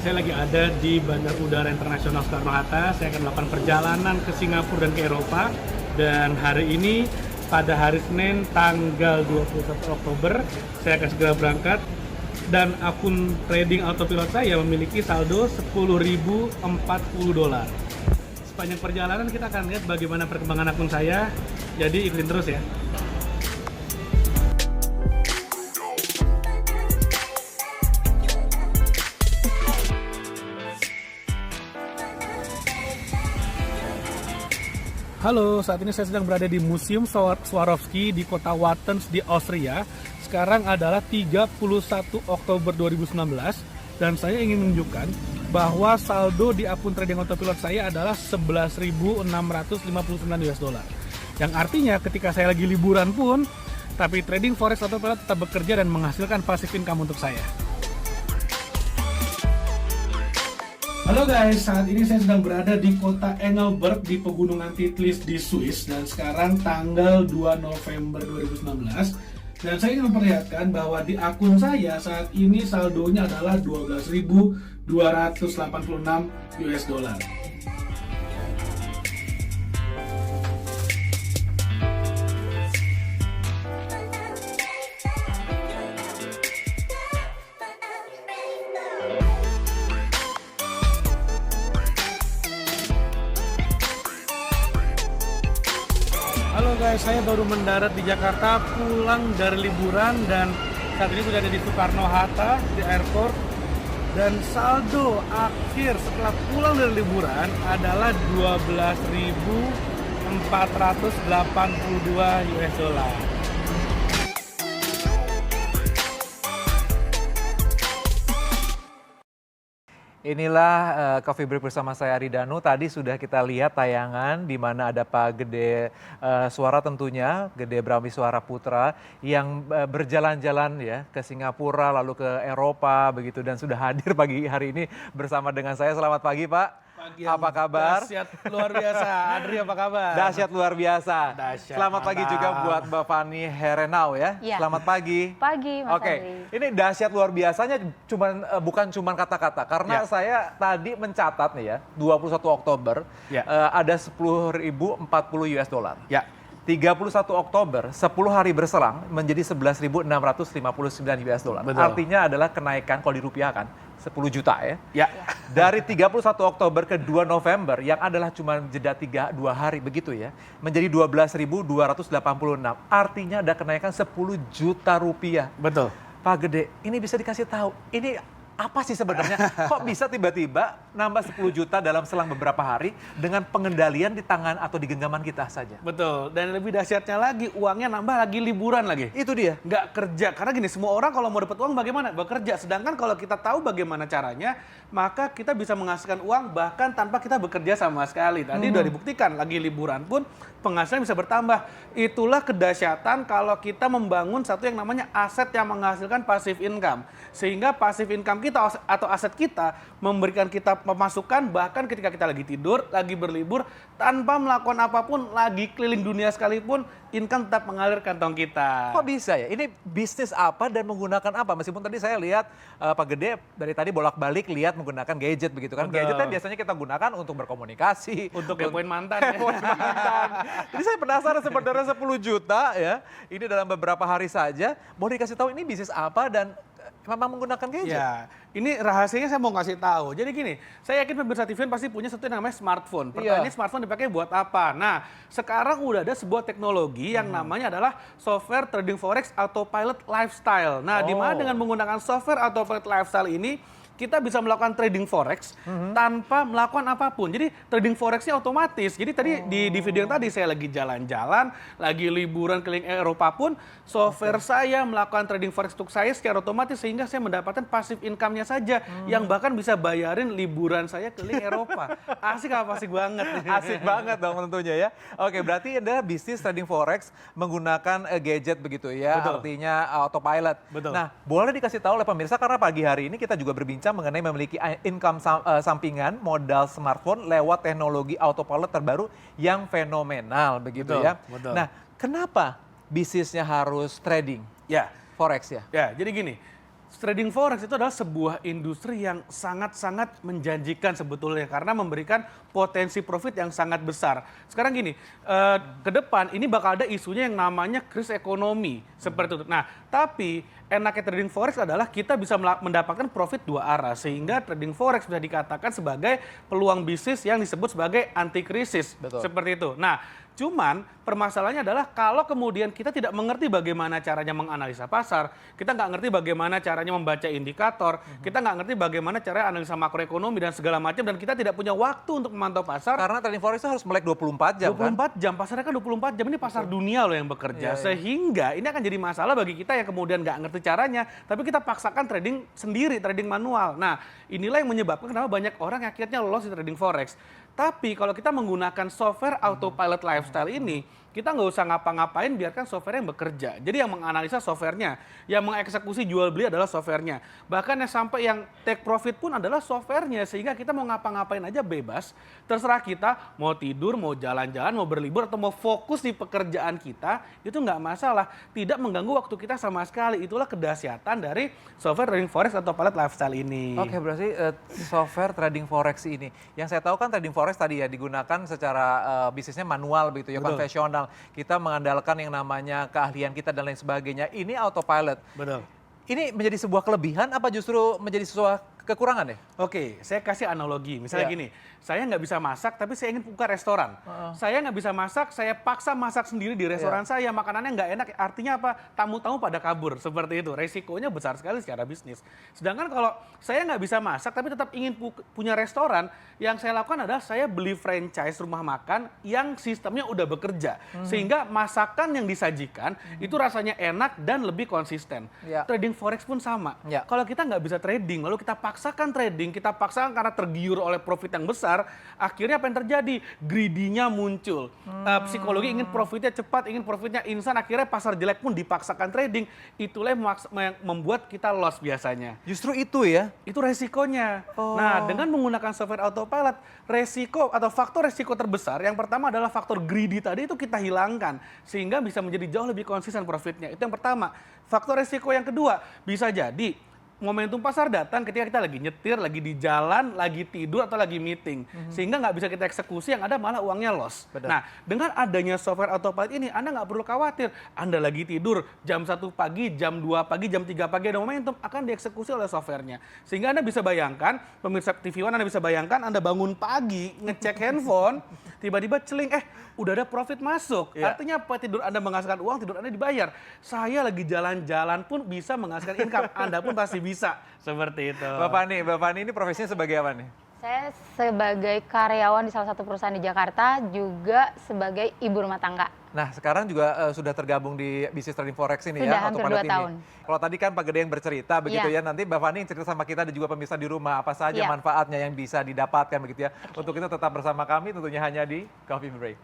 saya lagi ada di Bandara Udara Internasional Soekarno-Hatta. Saya akan melakukan perjalanan ke Singapura dan ke Eropa. Dan hari ini, pada hari Senin tanggal 21 Oktober, saya akan segera berangkat. Dan akun trading autopilot saya memiliki saldo $10.040. Sepanjang perjalanan kita akan lihat bagaimana perkembangan akun saya. Jadi ikutin terus ya. Halo, saat ini saya sedang berada di Museum Swarovski di kota Wattens di Austria. Sekarang adalah 31 Oktober 2019 dan saya ingin menunjukkan bahwa saldo di akun trading autopilot saya adalah $11.659. Yang artinya ketika saya lagi liburan pun, tapi trading forex autopilot tetap bekerja dan menghasilkan passive income untuk saya. Halo guys, saat ini saya sedang berada di kota Engelberg di Pegunungan Titlis di Swiss dan sekarang tanggal 2 November 2019 dan saya ingin memperlihatkan bahwa di akun saya saat ini saldonya adalah $12.286. Halo guys, saya baru mendarat di Jakarta pulang dari liburan dan saat ini sudah ada di Soekarno-Hatta di airport dan saldo akhir setelah pulang dari liburan adalah $12.482. Inilah Coffee Break bersama saya Aridanu. Tadi sudah kita lihat tayangan di mana ada Pak Gede Suara tentunya, Gede Bramisuara Putra yang berjalan-jalan ya ke Singapura lalu ke Eropa begitu dan sudah hadir pagi hari ini bersama dengan saya. Selamat pagi Pak. Apa kabar? Dahsyat luar biasa. Adri apa kabar? Dahsyat luar biasa. Dahsyat, Selamat pagi mantap. juga buat Mbak Fani Herenau ya. Ya. Selamat pagi. Pagi, Mas Oke, Adri. ini dahsyat luar biasanya bukan cuman kata-kata karena Ya. saya tadi mencatat nih ya 21 Oktober Ya. ada $10.040. Ya. 31 Oktober 10 hari berselang menjadi $11.659. Betul. Artinya adalah kenaikan kalau dirupiahkan 10 juta ya. Ya. Dari 31 Oktober ke 2 November yang adalah cuma jeda 2 hari begitu ya, menjadi 12.286. Artinya ada kenaikan 10 juta rupiah. Betul. Pak Gede, ini bisa dikasih tahu, ini apa sih sebenarnya? Kok bisa tiba-tiba nambah 10 juta dalam selang beberapa hari dengan pengendalian di tangan atau di genggaman kita saja? Betul, dan lebih dahsyatnya lagi, uangnya nambah lagi liburan lagi. Itu dia. Nggak kerja, karena gini, semua orang kalau mau dapat uang bagaimana? Bekerja, sedangkan kalau kita tahu bagaimana caranya, maka kita bisa menghasilkan uang bahkan tanpa kita bekerja sama sekali. Tadi udah dibuktikan, lagi liburan pun penghasilan bisa bertambah. Itulah kedahsyatan kalau kita membangun satu yang namanya aset yang menghasilkan passive income. Sehingga passive income kita atau aset kita memberikan kita pemasukan bahkan ketika kita lagi tidur, lagi berlibur, tanpa melakukan apapun, lagi keliling dunia sekalipun, income tetap mengalir kantong kita. Kok bisa ya? Ini bisnis apa dan menggunakan apa? Meskipun tadi saya lihat Pak Gede dari tadi bolak-balik lihat menggunakan gadget begitu kan. Betul. Gadget kan biasanya kita gunakan untuk berkomunikasi. Untuk kepoin mantan. Kepoin mantan. Jadi saya penasaran sebenarnya 10 juta ya. Ini dalam beberapa hari saja. Boleh dikasih tahu ini bisnis apa dan memang menggunakan gadget? Ya, ini rahasianya saya mau kasih tahu. Jadi gini, saya yakin pemirsa TV pasti punya satu yang namanya smartphone. Pertanyaannya smartphone dipakai buat apa? Nah, sekarang udah ada sebuah teknologi yang namanya adalah software trading forex autopilot lifestyle. Nah, di mana dengan menggunakan software autopilot lifestyle ini kita bisa melakukan trading forex tanpa melakukan apapun. Jadi trading forexnya otomatis. Jadi tadi di video yang tadi saya lagi jalan-jalan, lagi liburan keliling Eropa pun software saya melakukan trading forex untuk saya secara otomatis sehingga saya mendapatkan passive income-nya saja yang bahkan bisa bayarin liburan saya keliling Eropa. Asik apa asik banget. Asik banget dong tentunya ya. Oke, berarti ada bisnis trading forex menggunakan gadget begitu ya. Betul. Artinya autopilot. Betul. Nah, boleh dikasih tahu oleh pemirsa karena pagi hari ini kita juga berbincang mengenai memiliki income sampingan modal smartphone lewat teknologi autopilot terbaru yang fenomenal begitu Betul, ya. betul. Nah, kenapa bisnisnya harus trading Ya. forex ya? Ya, jadi gini, Trading forex itu adalah sebuah industri yang sangat-sangat menjanjikan sebetulnya karena memberikan potensi profit yang sangat besar. Sekarang gini, ke depan ini bakal ada isunya yang namanya krisis ekonomi seperti itu. Nah, tapi enaknya trading forex adalah kita bisa mendapatkan profit dua arah sehingga trading forex bisa dikatakan sebagai peluang bisnis yang disebut sebagai anti krisis. Seperti itu. Nah, cuman permasalahannya adalah kalau kemudian kita tidak mengerti bagaimana caranya menganalisa pasar, kita nggak ngerti bagaimana caranya membaca indikator, kita nggak ngerti bagaimana cara analisa makroekonomi dan segala macam, dan kita tidak punya waktu untuk memantau pasar. Karena trading forex itu harus melek 24 jam 24 jam, pasarnya kan 24 jam, ini pasar dunia loh yang bekerja. Sehingga ini akan jadi masalah bagi kita yang kemudian nggak ngerti caranya, tapi kita paksakan trading sendiri, trading manual. Nah, inilah yang menyebabkan kenapa banyak orang yang akhirnya lolos di trading forex. Tapi kalau kita menggunakan software autopilot lifestyle ini, kita nggak usah ngapa-ngapain, biarkan software yang bekerja. Jadi yang menganalisa softwarenya, yang mengeksekusi jual beli adalah softwarenya. Bahkan yang sampai yang take profit pun adalah softwarenya. Sehingga kita mau ngapa-ngapain aja bebas, terserah kita mau tidur, mau jalan-jalan, mau berlibur, atau mau fokus di pekerjaan kita, itu nggak masalah. Tidak mengganggu waktu kita sama sekali. Itulah kedahsyatan dari software trading forex autopilot lifestyle ini. Oke, berarti software trading forex ini, yang saya tahu kan trading forex tadi ya digunakan secara bisnisnya manual begitu ya, konvensional. Kita mengandalkan yang namanya keahlian kita dan lain sebagainya. Ini autopilot. Betul. Ini menjadi sebuah kelebihan apa justru menjadi sebuah kekurangan ya? Oke, saya kasih analogi. Misalnya gini, saya nggak bisa masak tapi saya ingin buka restoran. Saya nggak bisa masak, saya paksa masak sendiri di restoran saya, makanannya nggak enak. Artinya apa? Tamu-tamu pada kabur, seperti itu. Resikonya besar sekali secara bisnis. Sedangkan kalau saya nggak bisa masak tapi tetap ingin punya restoran, yang saya lakukan adalah saya beli franchise rumah makan yang sistemnya udah bekerja. Sehingga masakan yang disajikan itu rasanya enak dan lebih konsisten. Trading forex pun sama. Kalau kita nggak bisa trading, lalu kita paksakan trading, kita paksakan karena tergiur oleh profit yang besar, akhirnya apa yang terjadi? Greedy-nya muncul. Psikologi ingin profitnya cepat, ingin profitnya instan, akhirnya pasar jelek pun dipaksakan trading. Itulah yang membuat kita loss biasanya. Justru itu ya? Itu resikonya. Nah, dengan menggunakan software autopilot, resiko atau faktor resiko terbesar, yang pertama adalah faktor greedy tadi itu kita hilangkan. Sehingga bisa menjadi jauh lebih konsisten profitnya. Itu yang pertama. Faktor resiko yang kedua, bisa jadi momentum pasar datang ketika kita lagi nyetir, lagi di jalan, lagi tidur, atau lagi meeting. Sehingga nggak bisa kita eksekusi, yang ada malah uangnya loss. Nah, dengan adanya software autopilot ini, Anda nggak perlu khawatir. Anda lagi tidur, jam 1 pagi, jam 2 pagi, jam 3 pagi ada momentum, akan dieksekusi oleh softwarenya. Sehingga Anda bisa bayangkan, pemirsa TV One, Anda bisa bayangkan, Anda bangun pagi, ngecek handphone, tiba-tiba celing, udah ada profit masuk. Artinya apa? Tidur Anda menghasilkan uang, tidur Anda dibayar. Saya lagi jalan-jalan pun bisa menghasilkan income. Anda pun pasti bisa. Seperti itu. Bapak Ani ini profesinya sebagai apa nih? Saya sebagai karyawan di salah satu perusahaan di Jakarta, juga sebagai ibu rumah tangga. Nah, sekarang juga sudah tergabung di bisnis trading forex ini Sudah ya, hampir autopilot 2 ini. tahun. Kalau tadi kan Pak Gede yang bercerita begitu ya, nanti Mbak Fani cerita sama kita dan juga pemirsa di rumah apa saja manfaatnya yang bisa didapatkan begitu ya. Untuk itu tetap bersama kami tentunya hanya di Coffee Break.